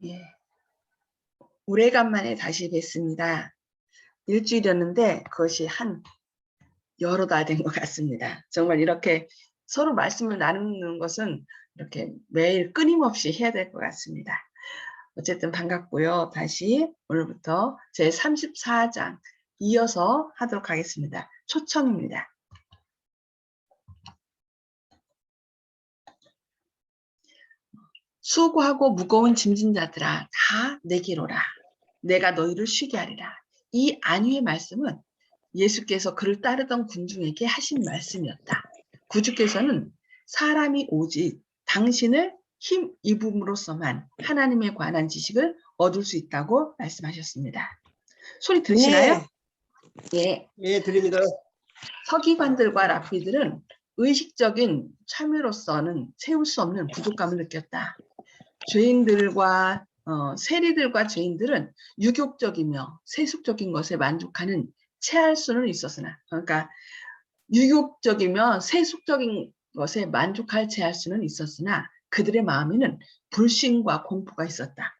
예, 오래간만에 다시 뵙습니다. 일주일이었는데 그것이 한 여러 달 된 것 같습니다. 정말 이렇게 서로 말씀을 나누는 것은 이렇게 매일 끊임없이 해야 될 것 같습니다. 어쨌든 반갑고요. 다시 오늘부터 제 34장 이어서 하도록 하겠습니다. 초청입니다. 수고하고 무거운 짐진 자들아 다 내게로라. 내가 너희를 쉬게 하리라. 이 안위의 말씀은 예수께서 그를 따르던 군중에게 하신 말씀이었다. 구주께서는 사람이 오직 당신을 힘입음으로써만 하나님에 관한 지식을 얻을 수 있다고 말씀하셨습니다. 소리 들으시나요? 네. 예, 들립니다. 서기관들과 랍비들은 의식적인 참여로서는 채울 수 없는 부족감을 느꼈다. 죄인들과 세리들과 죄인들은 유욕적이며 세속적인 것에 만족하는 체할 수는 있었으나, 그러니까 유욕적이며 세속적인 것에 만족할 체할 수는 있었으나 그들의 마음에는 불신과 공포가 있었다.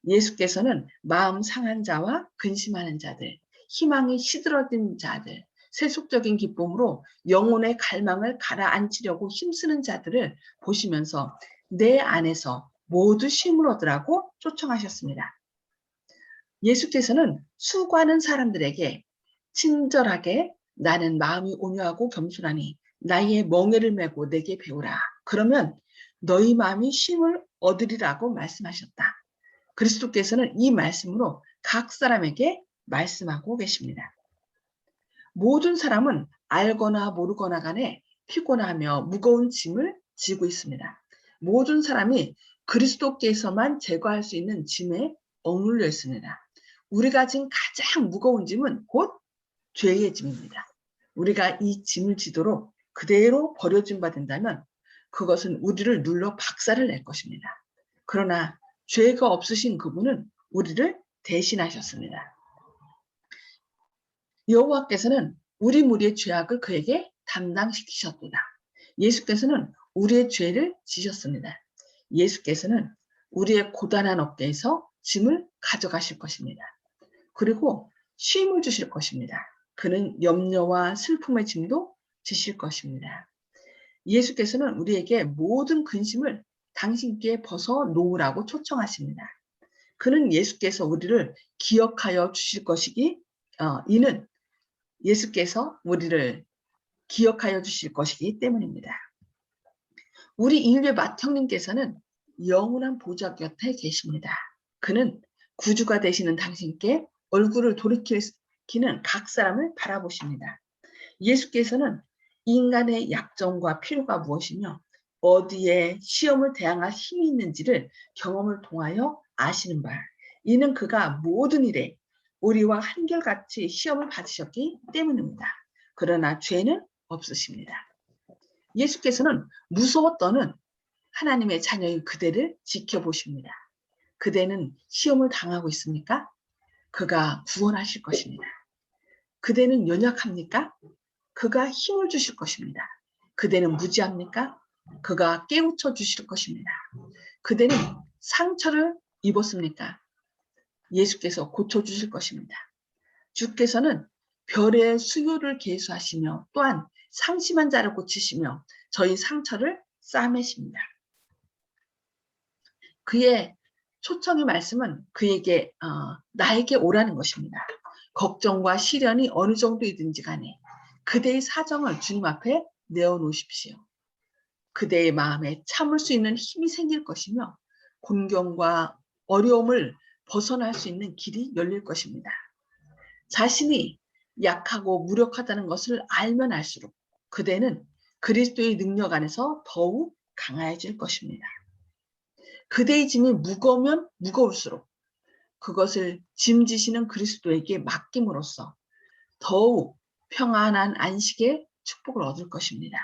예수께서는 마음 상한 자와 근심하는 자들, 희망이 시들어진 자들, 세속적인 기쁨으로 영혼의 갈망을 가라앉히려고 힘쓰는 자들을 보시면서 내 안에서 모두 쉼을 얻으라고 초청하셨습니다. 예수께서는 수고하는 사람들에게 친절하게 나는 마음이 온유하고 겸손하니 나의 멍에를 메고 내게 배우라. 그러면 너희 마음이 쉼을 얻으리라고 말씀하셨다. 그리스도께서는 이 말씀으로 각 사람에게 말씀하고 계십니다. 모든 사람은 알거나 모르거나 간에 피곤하며 무거운 짐을 지고 있습니다. 모든 사람이 그리스도께서만 제거할 수 있는 짐에 억눌려 있습니다. 우리가 지금 가장 무거운 짐은 곧 죄의 짐입니다. 우리가 이 짐을 지도록 그대로 버려진 바 된다면 그것은 우리를 눌러 박살을 낼 것입니다. 그러나 죄가 없으신 그분은 우리를 대신하셨습니다. 여호와께서는 우리 무리의 죄악을 그에게 담당시키셨도다. 예수께서는 우리의 죄를 지셨습니다. 예수께서는 우리의 고단한 어깨에서 짐을 가져가실 것입니다. 그리고 쉼을 주실 것입니다. 그는 염려와 슬픔의 짐도 지실 것입니다. 예수께서는 우리에게 모든 근심을 당신께 벗어 놓으라고 초청하십니다. 그는 예수께서 우리를 기억하여 주실 것이기, 이는 예수께서 우리를 기억하여 주실 것이기 때문입니다. 우리 인류의 맏형님께서는 영원한 보좌 곁에 계십니다. 그는 구주가 되시는 당신께 얼굴을 돌이키는 각 사람을 바라보십니다. 예수께서는 인간의 약점과 필요가 무엇이며 어디에 시험을 대항할 힘이 있는지를 경험을 통하여 아시는 바, 이는 그가 모든 일에 우리와 한결같이 시험을 받으셨기 때문입니다. 그러나 죄는 없으십니다. 예수께서는 무서워 떠는 하나님의 자녀인 그대를 지켜보십니다. 그대는 시험을 당하고 있습니까? 그가 구원하실 것입니다. 그대는 연약합니까? 그가 힘을 주실 것입니다. 그대는 무지합니까? 그가 깨우쳐 주실 것입니다. 그대는 상처를 입었습니까? 예수께서 고쳐주실 것입니다. 주께서는 별의 수요를 계수하시며 또한 상심한 자를 고치시며 저희 상처를 싸매십니다. 그의 초청의 말씀은 그에게 나에게 오라는 것입니다. 걱정과 시련이 어느 정도이든지 간에 그대의 사정을 주님 앞에 내어놓으십시오. 그대의 마음에 참을 수 있는 힘이 생길 것이며 곤경과 어려움을 벗어날 수 있는 길이 열릴 것입니다. 자신이 약하고 무력하다는 것을 알면 알수록 그대는 그리스도의 능력 안에서 더욱 강해질 것입니다. 그대의 짐이 무거우면 무거울수록 그것을 짐지시는 그리스도에게 맡김으로써 더욱 평안한 안식의 축복을 얻을 것입니다.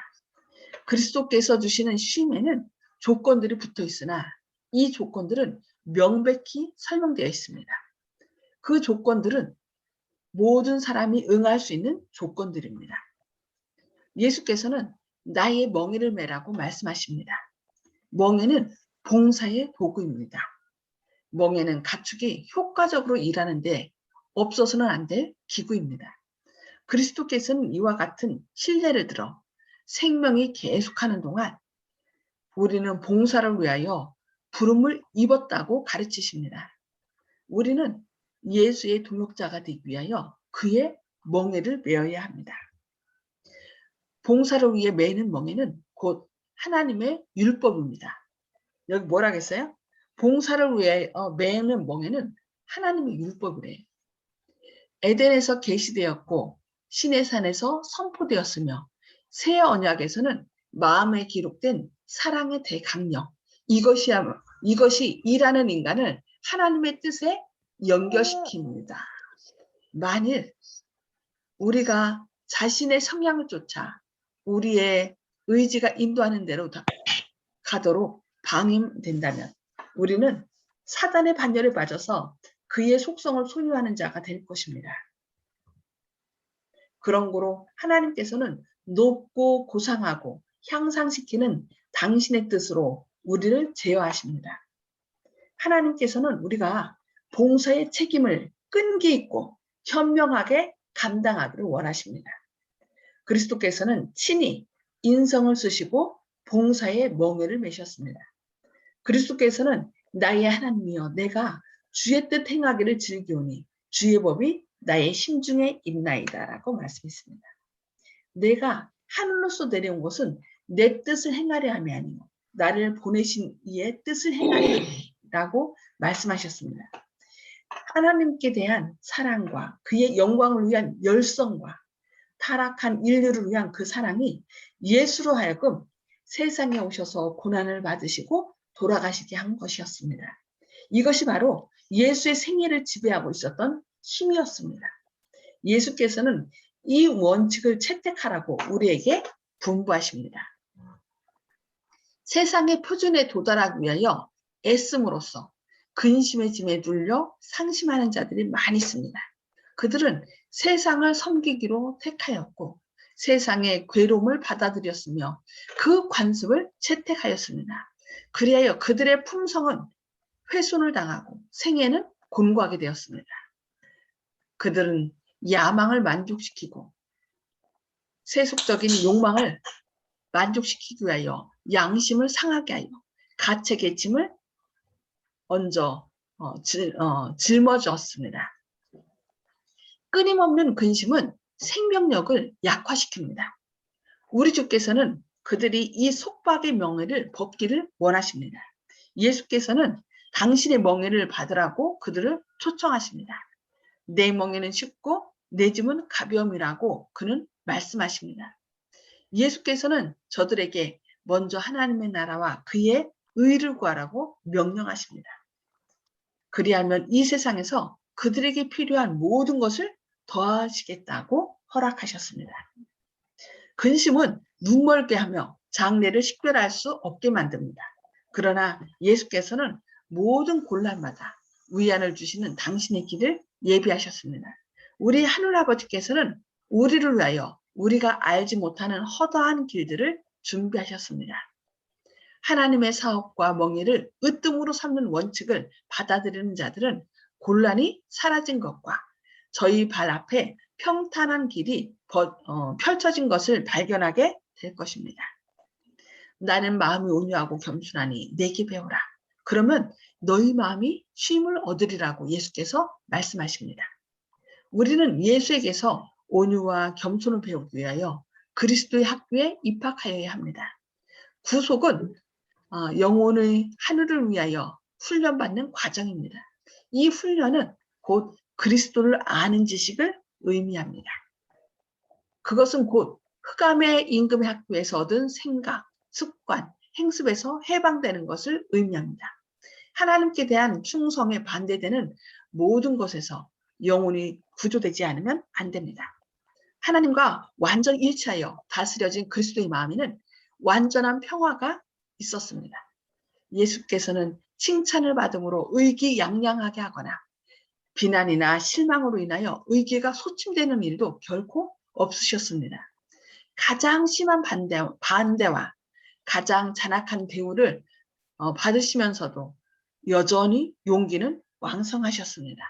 그리스도께서 주시는 쉼에는 조건들이 붙어 있으나 이 조건들은 명백히 설명되어 있습니다. 그 조건들은 모든 사람이 응할 수 있는 조건들입니다. 예수께서는 나의 멍에를 메라고 말씀하십니다. 멍에는 봉사의 도구입니다. 멍에는 가축이 효과적으로 일하는데 없어서는 안 될 기구입니다. 그리스도께서는 이와 같은 신뢰를 들어 생명이 계속하는 동안 우리는 봉사를 위하여 부름을 입었다고 가르치십니다. 우리는 예수의 동역자가 되기 위하여 그의 멍에를 메어야 합니다. 봉사를 위해 매는 멍에는 곧 하나님의 율법입니다. 여기 뭐라겠어요? 봉사를 위해 매는 멍에는 하나님의 율법이래요. 에덴에서 계시되었고 시내산에서 선포되었으며 새 언약에서는 마음에 기록된 사랑의 대강령, 이것이 일하는 인간을 하나님의 뜻에 연결시킵니다. 만일 우리가 자신의 성향을 쫓아 우리의 의지가 인도하는 대로 가도록 방임된다면 우리는 사단의 반열에 빠져서 그의 속성을 소유하는 자가 될 것입니다. 그런 거로 하나님께서는 높고 고상하고 향상시키는 당신의 뜻으로 우리를 제어하십니다. 하나님께서는 우리가 봉사의 책임을 끈기 있고 현명하게 감당하기를 원하십니다. 그리스도께서는 친히 인성을 쓰시고 봉사의 멍에를 메셨습니다. 그리스도께서는 나의 하나님이여 내가 주의 뜻 행하기를 즐기오니 주의 법이 나의 심중에 있나이다 라고 말씀했습니다. 내가 하늘로서 내려온 것은 내 뜻을 행하려 함이 아니요 나를 보내신 이의 뜻을 행하려 라고 말씀하셨습니다. 하나님께 대한 사랑과 그의 영광을 위한 열성과 타락한 인류를 위한 그 사랑이 예수로 하여금 세상에 오셔서 고난을 받으시고 돌아가시게 한 것이었습니다. 이것이 바로 예수의 생애를 지배하고 있었던 힘이었습니다. 예수께서는 이 원칙을 채택하라고 우리에게 분부하십니다. 세상의 표준에 도달하기 위하여 애씀으로써 근심의 짐에 눌려 상심하는 자들이 많이 있습니다. 그들은 세상을 섬기기로 택하였고 세상의 괴로움을 받아들였으며 그 관습을 채택하였습니다. 그리하여 그들의 품성은 훼손을 당하고 생애는 곤고하게 되었습니다. 그들은 야망을 만족시키고 세속적인 욕망을 만족시키기 위하여 양심을 상하게 하여 가책의 짐을 얹어 짊어졌습니다. 끊임없는 근심은 생명력을 약화시킵니다. 우리 주께서는 그들이 이 속박의 멍에를 벗기를 원하십니다. 예수께서는 당신의 멍에를 받으라고 그들을 초청하십니다. 내 멍에는 쉽고 내 짐은 가벼움이라고 그는 말씀하십니다. 예수께서는 저들에게 먼저 하나님의 나라와 그의 의를 구하라고 명령하십니다. 그리하면 이 세상에서 그들에게 필요한 모든 것을 더하시겠다고 허락하셨습니다. 근심은 눈멀게 하며 장래를 식별할 수 없게 만듭니다. 그러나 예수께서는 모든 곤란마다 위안을 주시는 당신의 길을 예비하셨습니다. 우리 하늘아버지께서는 우리를 위하여 우리가 알지 못하는 허다한 길들을 준비하셨습니다. 하나님의 사업과 멍에를 으뜸으로 삼는 원칙을 받아들이는 자들은 곤란이 사라진 것과 저희 발 앞에 평탄한 길이 펼쳐진 것을 발견하게 될 것입니다. 나는 마음이 온유하고 겸손하니 내게 배우라. 그러면 너희 마음이 쉼을 얻으리라고 예수께서 말씀하십니다. 우리는 예수에게서 온유와 겸손을 배우기 위하여 그리스도의 학교에 입학하여야 합니다. 구속은 영혼의 하늘을 위하여 훈련받는 과정입니다. 이 훈련은 곧 그리스도를 아는 지식을 의미합니다. 그것은 곧 흑암의 임금의 학교에서 얻은 생각, 습관, 행습에서 해방되는 것을 의미합니다. 하나님께 대한 충성에 반대되는 모든 것에서 영혼이 구조되지 않으면 안 됩니다. 하나님과 완전 일치하여 다스려진 그리스도의 마음에는 완전한 평화가 있었습니다. 예수께서는 칭찬을 받음으로 의기양양하게 하거나 비난이나 실망으로 인하여 의기가 소침되는 일도 결코 없으셨습니다. 가장 심한 반대와 가장 잔악한 대우를 받으시면서도 여전히 용기는 왕성하셨습니다.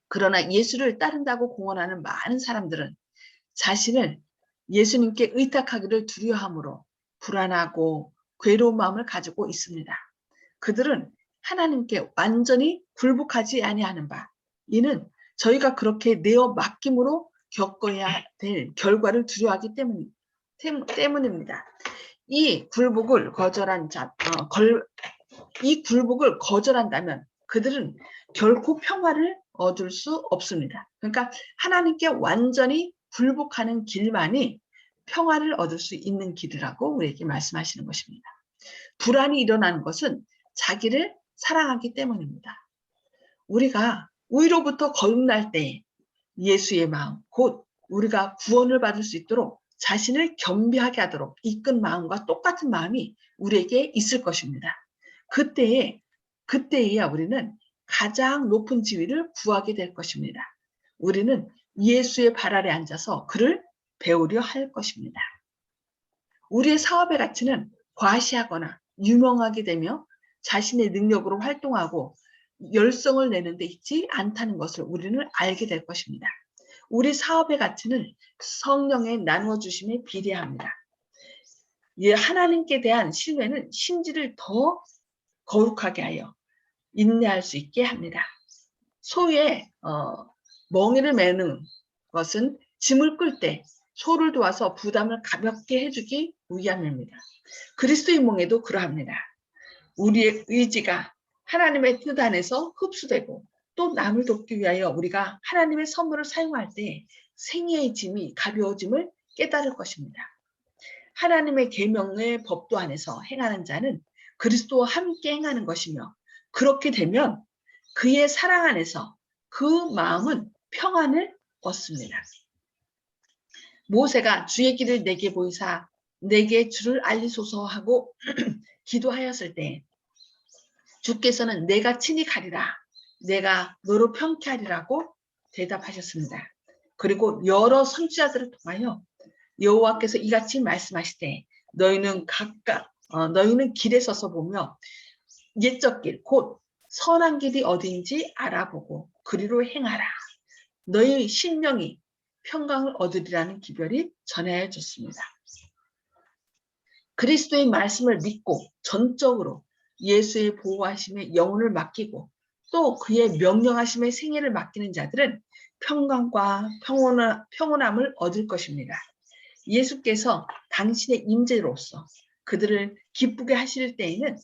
그러나 예수를 따른다고 공언하는 많은 사람들은 자신을 예수님께 의탁하기를 두려워함으로 불안하고 괴로운 마음을 가지고 있습니다. 그들은 하나님께 완전히 굴복하지 아니하는 바, 이는 저희가 그렇게 내어 맡김으로 겪어야 될 결과를 두려워하기 때문입니다. 이 굴복을 거절한다면 그들은 결코 평화를 얻을 수 없습니다. 그러니까 하나님께 완전히 굴복하는 길만이 평화를 얻을 수 있는 길이라고 우리에게 말씀하시는 것입니다. 불안이 일어나는 것은 자기를 사랑하기 때문입니다. 우리가 위로부터 거듭날 때 예수의 마음, 곧 우리가 구원을 받을 수 있도록 자신을 겸비하게 하도록 이끈 마음과 똑같은 마음이 우리에게 있을 것입니다. 그때에야 우리는 가장 높은 지위를 구하게 될 것입니다. 우리는 예수의 발 아래 앉아서 그를 배우려 할 것입니다. 우리의 사업의 가치는 과시하거나 유명하게 되며 자신의 능력으로 활동하고 열성을 내는 데 있지 않다는 것을 우리는 알게 될 것입니다. 우리 사업의 가치는 성령의 나누어 주심에 비례합니다. 하나님께 대한 신뢰는 심지를 더 거룩하게 하여 인내할 수 있게 합니다. 소의 멍에를 매는 것은 짐을 끌 때 소를 도와서 부담을 가볍게 해주기 위함입니다. 그리스도의 멍에도 그러합니다. 우리의 의지가 하나님의 뜻 안에서 흡수되고 또 남을 돕기 위하여 우리가 하나님의 선물을 사용할 때 생애의 짐이 가벼워짐을 깨달을 것입니다. 하나님의 계명의 법도 안에서 행하는 자는 그리스도와 함께 행하는 것이며, 그렇게 되면 그의 사랑 안에서 그 마음은 평안을 얻습니다. 모세가 주의 길을 내게 보이사 내게 주를 알리소서 하고 기도하였을 때 주께서는 내가 친히 가리라, 내가 너로 평케하리라고 대답하셨습니다. 그리고 여러 선지자들을 통하여 여호와께서 이같이 말씀하시되 너희는 길에 서서 보며 옛적 길 곧 선한 길이 어디인지 알아보고 그리로 행하라. 너희 심령이 평강을 얻으리라는 기별이 전하여 줬습니다. 그리스도의 말씀을 믿고 전적으로 예수의 보호하심에 영혼을 맡기고 또 그의 명령하심에 생애를 맡기는 자들은 평강과 평온함을 얻을 것입니다. 예수께서 당신의 임재로서 그들을 기쁘게 하실 때에는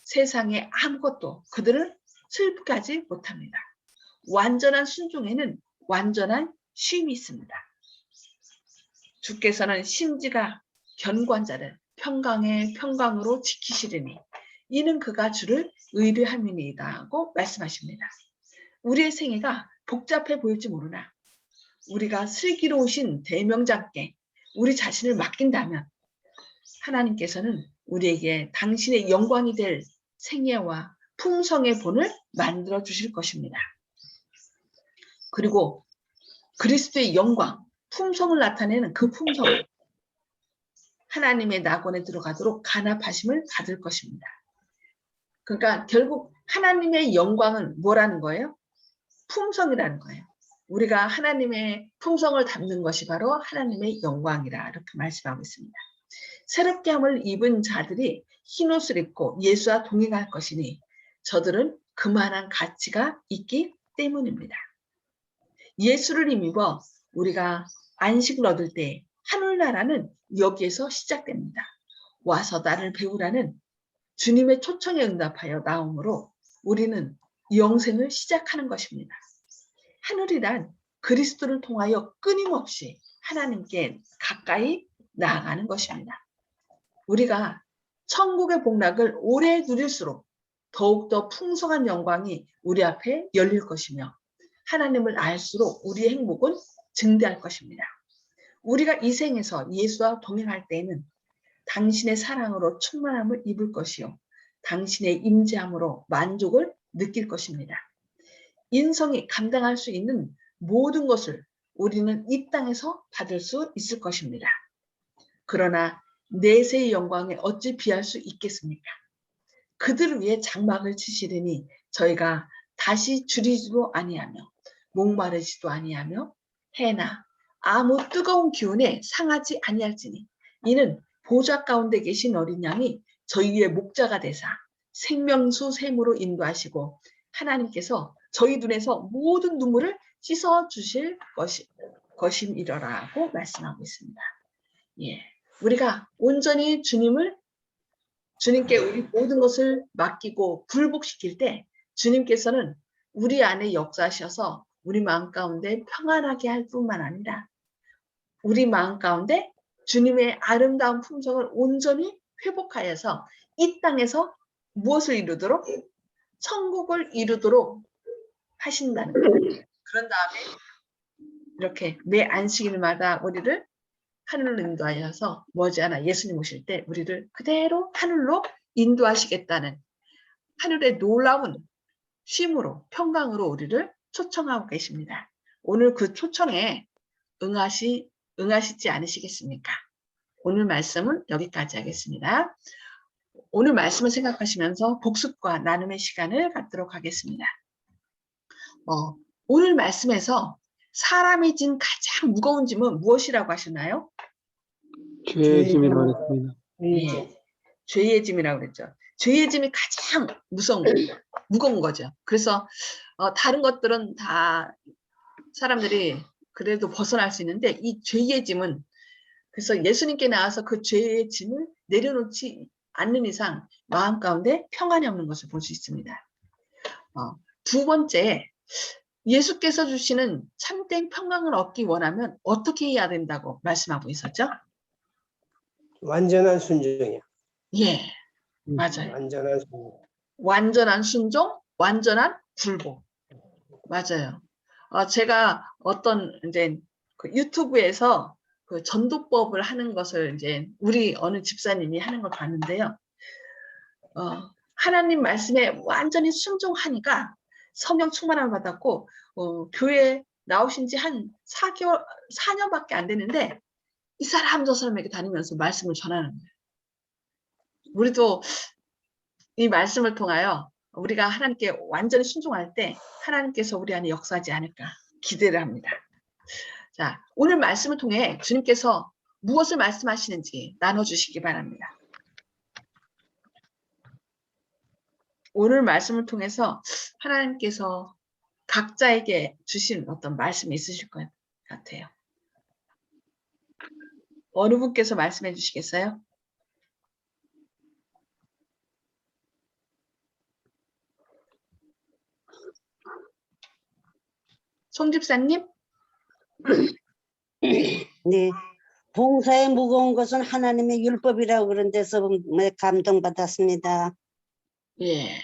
세상에 아무것도 그들을 슬프게 하지 못합니다. 완전한 순종에는 완전한 쉼이 있습니다. 주께서는 심지가 견고한 자를 평강으로 지키시리니 이는 그가 주를 의뢰함이니이다 하고 말씀하십니다. 우리의 생애가 복잡해 보일지 모르나 우리가 슬기로우신 대명장께 우리 자신을 맡긴다면 하나님께서는 우리에게 당신의 영광이 될 생애와 풍성의 본을 만들어 주실 것입니다. 그리고 그리스도의 영광, 품성을 나타내는 그 품성을 하나님의 낙원에 들어가도록 간합하심을 받을 것입니다. 그러니까 결국 하나님의 영광은 뭐라는 거예요? 품성이라는 거예요. 우리가 하나님의 품성을 담는 것이 바로 하나님의 영광이라 이렇게 말씀하고 있습니다. 새롭게 함을 입은 자들이 흰옷을 입고 예수와 동행할 것이니 저들은 그만한 가치가 있기 때문입니다. 예수를 힘입어 우리가 안식을 얻을 때 하늘나라는 여기에서 시작됩니다. 와서 나를 배우라는 주님의 초청에 응답하여 나옴으로 우리는 영생을 시작하는 것입니다. 하늘이란 그리스도를 통하여 끊임없이 하나님께 가까이 나아가는 것입니다. 우리가 천국의 복락을 오래 누릴수록 더욱더 풍성한 영광이 우리 앞에 열릴 것이며 하나님을 알수록 우리의 행복은 증대할 것입니다. 우리가 이 생에서 예수와 동행할 때에는 당신의 사랑으로 충만함을 입을 것이요 당신의 임재함으로 만족을 느낄 것입니다. 인성이 감당할 수 있는 모든 것을 우리는 이 땅에서 받을 수 있을 것입니다. 그러나 내세의 영광에 어찌 비할 수 있겠습니까? 그들을 위해 장막을 치시리니 저희가 다시 줄이지도 아니하며 목마르지도 아니하며 해나 아무 뜨거운 기운에 상하지 아니할지니 이는 보좌 가운데 계신 어린 양이 저희의 목자가 되사 생명수 샘으로 인도하시고 하나님께서 저희 눈에서 모든 눈물을 씻어 주실 것임이라고 말씀하고 있습니다. 예, 우리가 온전히 주님께 우리 모든 것을 맡기고 굴복시킬 때 주님께서는 우리 안에 역사하셔서 우리 마음 가운데 평안하게 할 뿐만 아니라 우리 마음 가운데 주님의 아름다운 품성을 온전히 회복하여서 이 땅에서 무엇을 이루도록? 천국을 이루도록 하신다는 거예요. 그런 다음에 이렇게 매 안식일마다 우리를 하늘로 인도하여서 머지않아 예수님 오실 때 우리를 그대로 하늘로 인도하시겠다는 하늘의 놀라운 쉼으로 평강으로 우리를 초청하고 계십니다. 오늘 그 초청에 응하시지 않으시겠습니까? 오늘 말씀은 여기까지 하겠습니다. 오늘 말씀을 생각하시면서 복습과 나눔의 시간을 갖도록 하겠습니다. 오늘 말씀에서 사람이 진 가장 무거운 짐은 무엇이라고 하셨나요? 죄의 짐이라고 했습니다. 예, 죄의 짐이라고 그랬죠. 죄의 짐이 가장 무거운 거죠. 그래서 다른 것들은 다 사람들이 그래도 벗어날 수 있는데 이 죄의 짐은 그래서 예수님께 나와서 그 죄의 짐을 내려놓지 않는 이상 마음 가운데 평안이 없는 것을 볼 수 있습니다. 두 번째, 예수께서 주시는 참된 평강을 얻기 원하면 어떻게 해야 된다고 말씀하고 있었죠? 완전한 순종이야. 예, 맞아요. 완전한 순종. 완전한 순종, 완전한 굴복. 맞아요. 제가 어떤 이제 그 유튜브에서 그 전도법을 하는 것을 이제 우리 어느 집사님이 하는 걸 봤는데요. 하나님 말씀에 완전히 순종하니까 성령 충만함을 받았고 교회 나오신 지 한 4년밖에 안 됐는데 이 사람 저 사람에게 다니면서 말씀을 전하는 거예요. 우리도 이 말씀을 통하여 우리가 하나님께 완전히 순종할 때 하나님께서 우리 안에 역사하지 않을까 기대를 합니다. 자, 오늘 말씀을 통해 주님께서 무엇을 말씀하시는지 나눠주시기 바랍니다. 오늘 말씀을 통해서 하나님께서 각자에게 주신 어떤 말씀이 있으실 것 같아요. 어느 분께서 말씀해 주시겠어요? 송 집사님? 네. 봉사에 무거운 것은 하나님의 율법이라고 그런 데서 감동받았습니다. 예.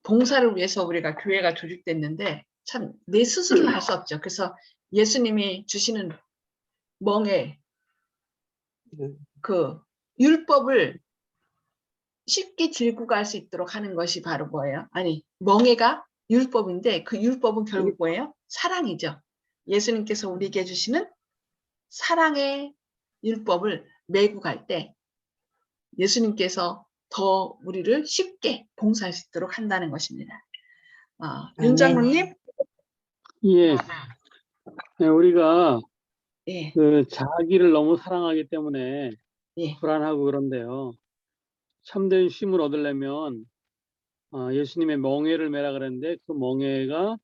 봉사를 위해서 우리가 교회가 조직됐는데 참 내 스스로는 할 수 없죠. 그래서 예수님이 주시는 멍에 그 율법을 쉽게 들고 갈 수 있도록 하는 것이 바로 뭐예요? 아니, 멍에가 율법인데 그 율법은 결국 뭐예요? 사랑이죠. 예수님께서 우리에게 주시는 사랑의 율법을 메고 갈 때 예수님께서 더 우리를 쉽게 봉사할 수 있도록 한다는 것입니다. 윤 장로님? 예. 네, 우리가 예. 그 자기를 너무 사랑하기 때문에 예. 불안하고 그런데요. 참된 쉼을 얻으려면 예수님의 멍에를 매라 그랬는데 그 멍에가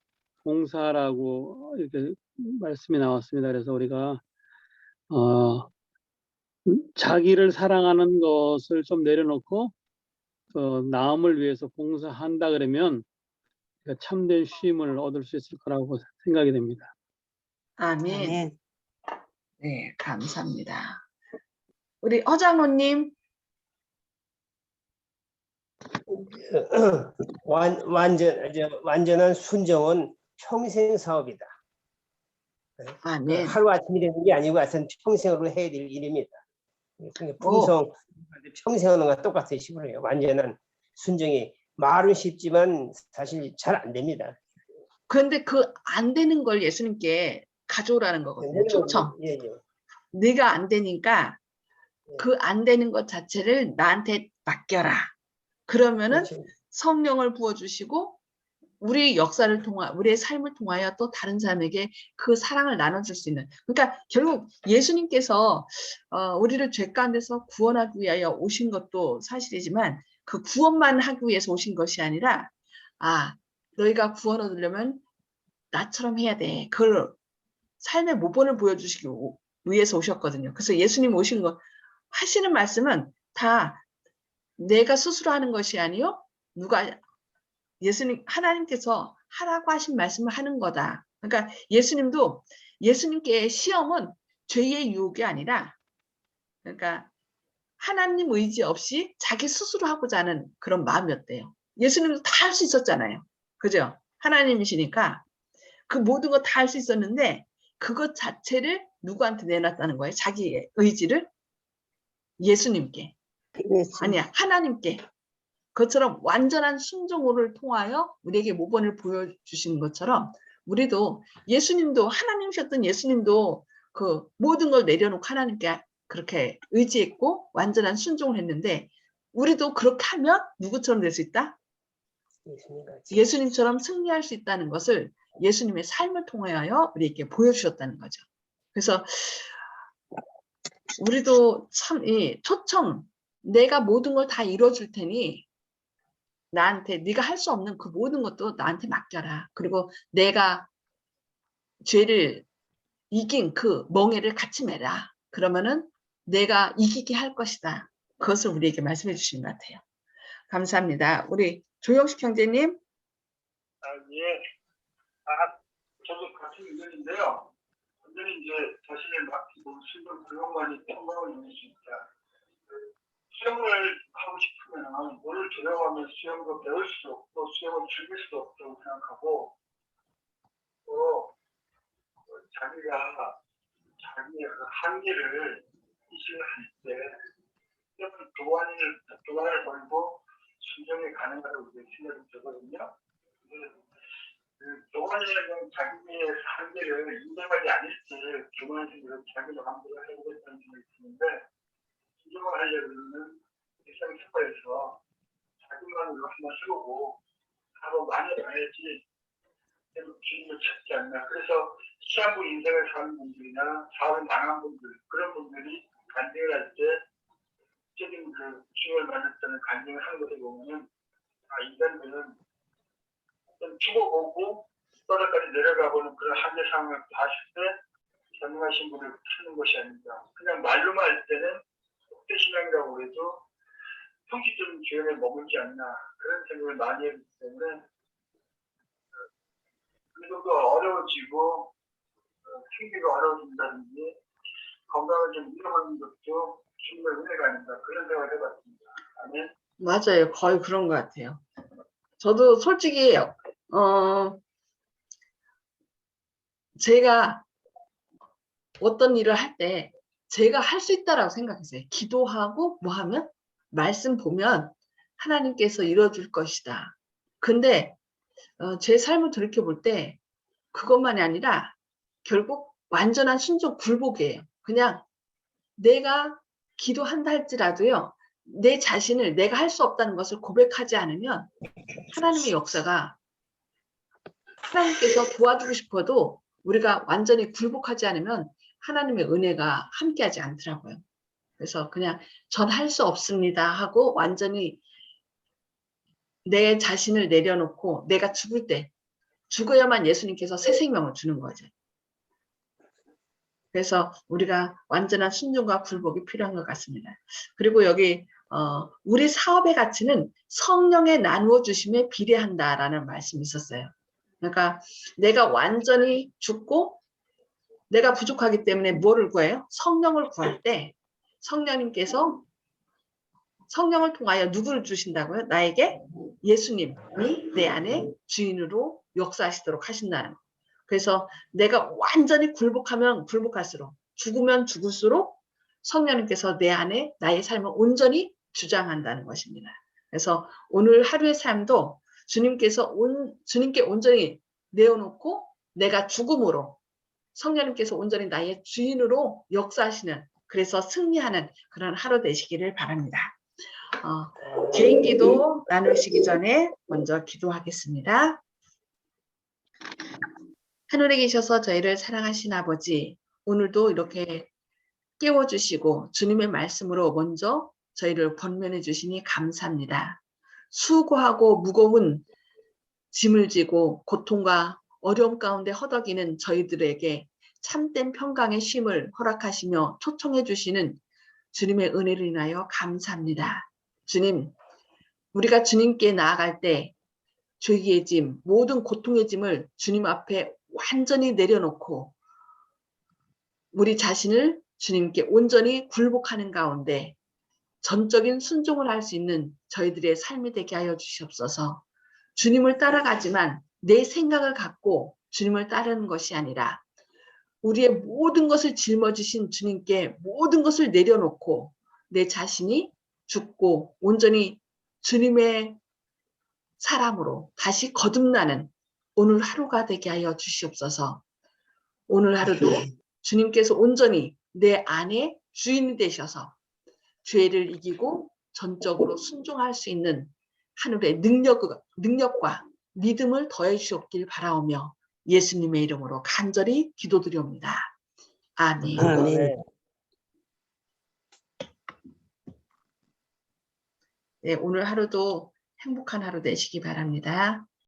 봉사라고 이렇게 말씀이 나왔습니다. 그래서 우리가 자기를 사랑하는 것을 좀 내려놓고 남을 위해서 봉사한다 그러면 참된 쉼을 얻을 수 있을 거라고 생각이 됩니다. 아멘. 아멘. 네, 감사합니다. 우리 허장로님? 완전한 순종은 평생 사업이다. 아멘. 하루아침에 되는 게 아니고 하여튼 평생으로 해야 될 일입니다. 풍성 평생 하는 것과 똑같은 식으로 해요. 완전한 순종이 말은 쉽지만 사실 잘 안 됩니다. 그런데 그 안 되는 걸 예수님께 가져오라는 거거든요. 초청. 예. 네가 안 되니까 그 안 되는 것 자체를 나한테 맡겨라. 그러면은 그렇죠. 성령을 부어주시고 우리 역사를 통하, 우리의 삶을 통하여 또 다른 사람에게 그 사랑을 나눠줄 수 있는. 그러니까 결국 예수님께서 우리를 죄 가운데서 구원하기 위하여 오신 것도 사실이지만 그 구원만 하기 위해서 오신 것이 아니라 너희가 구원 얻으려면 나처럼 해야 돼. 그걸 삶의 모본을 보여주시기 위해서 오셨거든요. 그래서 예수님 오신 거 하시는 말씀은 다 내가 스스로 하는 것이 아니요. 하나님께서 하라고 하신 말씀을 하는 거다. 그러니까 예수님께 시험은 죄의 유혹이 아니라, 그러니까 하나님 의지 없이 자기 스스로 하고자 하는 그런 마음이었대요. 예수님도 다 할 수 있었잖아요. 그죠? 하나님이시니까 그 모든 거 다 할 수 있었는데 그것 자체를 누구한테 내놨다는 거예요? 자기의 의지를 예수님께. 아니야, 하나님께. 그것처럼 완전한 순종을 통하여 우리에게 모범을 보여주신 것처럼 우리도 예수님도 하나님이셨던 예수님도 그 모든 걸 내려놓고 하나님께 그렇게 의지했고 완전한 순종을 했는데 우리도 그렇게 하면 누구처럼 될 수 있다? 예수님처럼 승리할 수 있다는 것을 예수님의 삶을 통하여 우리에게 보여주셨다는 거죠. 그래서 우리도 참 이 초청, 내가 모든 걸 다 이뤄줄 테니 나한테 네가 할 수 없는 그 모든 것도 나한테 맡겨라. 그리고 내가 죄를 이긴 그 멍에를 같이 매라. 그러면은 내가 이기게 할 것이다. 그것을 우리에게 말씀해 주신 것 같아요. 감사합니다. 우리 조영식 형제님. 예. 저도 같은 의견인데요. 완전히 이제 자신을 맡기고 신분 그것만이 평강을 이룰 수 있다. 수영을 하고 싶으면 물을 들어가면 수영도 배울 수도 없고 수영을 즐길 수도 없다고 생각하고 또 자기가 자기의 그 한계를 인식을 할 때 도안을 걸고 순종이 가능하다고 생각이 들거든요. 도안이라는 자기의 한계를 인정하지 않을 때 교만식으로 자기를 마음대로 하려고 했다는 생각이 드는데 순종을 하려면 일상생활에서 자기만으로 한번 해보고 하고 많이 봐야지 주님을 찾지 않나. 그래서 시한부 인생을 사는 분들이나 사업을 당한 분들, 그런 분들이 간증을 할 때 특징 그 주님을 만났다는 간증을 하는 것을 보면은 인간들은 죽어보고 바닥까지 내려가보는 그런 한계 상황을 봤을 때 전능하신 분을 찾는 것이 아닌가. 그냥 말로만 할 때는 복대신앙이라고 해도 형식적인 교회에 머물지 않나 그런 생각을 많이 했기 때문에 그래도 어려워지고 생기가 어려워진다든지 건강을 좀 잃어버리는 것도 주님의 은혜가 아닌가 그런 생각을 해봤습니다. 아멘. 맞아요. 거의 그런 것 같아요. 저도 솔직히 제가 어떤 일을 할 때 제가 할 수 있다라고 생각했어요. 기도하고 뭐 하면 말씀 보면 하나님께서 이뤄줄 것이다. 근데 제 삶을 돌이켜볼 때 그것만이 아니라 결국 완전한 순종 굴복이에요. 그냥 내가 기도한다 할지라도요. 내 자신을 내가 할 수 없다는 것을 고백하지 않으면 하나님의 역사가 하나님께서 도와주고 싶어도 우리가 완전히 굴복하지 않으면 하나님의 은혜가 함께하지 않더라고요. 그래서 그냥 전 할 수 없습니다 하고 완전히 내 자신을 내려놓고 내가 죽을 때 죽어야만 예수님께서 새 생명을 주는 거죠. 그래서 우리가 완전한 순종과 굴복이 필요한 것 같습니다. 그리고 여기 우리 사업의 가치는 성령의 나누어 주심에 비례한다라는 말씀이 있었어요. 그러니까 내가 완전히 죽고 내가 부족하기 때문에 뭐를 구해요? 성령을 구할 때 성령님께서 성령을 통하여 누구를 주신다고요? 나에게 예수님이 내 안에 주인으로 역사하시도록 하신다는 거. 그래서 내가 완전히 굴복하면 굴복할수록 죽으면 죽을수록 성령님께서 내 안에 나의 삶을 온전히 주장한다는 것입니다. 그래서 오늘 하루의 삶도 주님께 온전히 내어놓고 내가 죽음으로 성령님께서 온전히 나의 주인으로 역사하시는 그래서 승리하는 그런 하루 되시기를 바랍니다. 개인기도 나누시기 전에 먼저 기도하겠습니다. 하늘에 계셔서 저희를 사랑하신 아버지, 오늘도 이렇게 깨워주시고 주님의 말씀으로 먼저 저희를 권면해 주시니 감사합니다. 수고하고 무거운 짐을 지고 고통과 어려움 가운데 허덕이는 저희들에게 참된 평강의 쉼을 허락하시며 초청해 주시는 주님의 은혜를 인하여 감사합니다. 주님, 우리가 주님께 나아갈 때 죄의 짐, 모든 고통의 짐을 주님 앞에 완전히 내려놓고 우리 자신을 주님께 온전히 굴복하는 가운데 전적인 순종을 할 수 있는 저희들의 삶이 되게 하여 주시옵소서. 주님을 따라가지만 내 생각을 갖고 주님을 따르는 것이 아니라 우리의 모든 것을 짊어지신 주님께 모든 것을 내려놓고 내 자신이 죽고 온전히 주님의 사람으로 다시 거듭나는 오늘 하루가 되게 하여 주시옵소서. 오늘 하루도 주님께서 온전히 내 안에 주인이 되셔서 죄를 이기고 전적으로 순종할 수 있는 하늘의 능력과 믿음을 더해 주셨길 바라오며 예수님의 이름으로 간절히 기도드리옵니다. 아멘. 아멘. 네, 오늘 하루도 행복한 하루 되시기 바랍니다.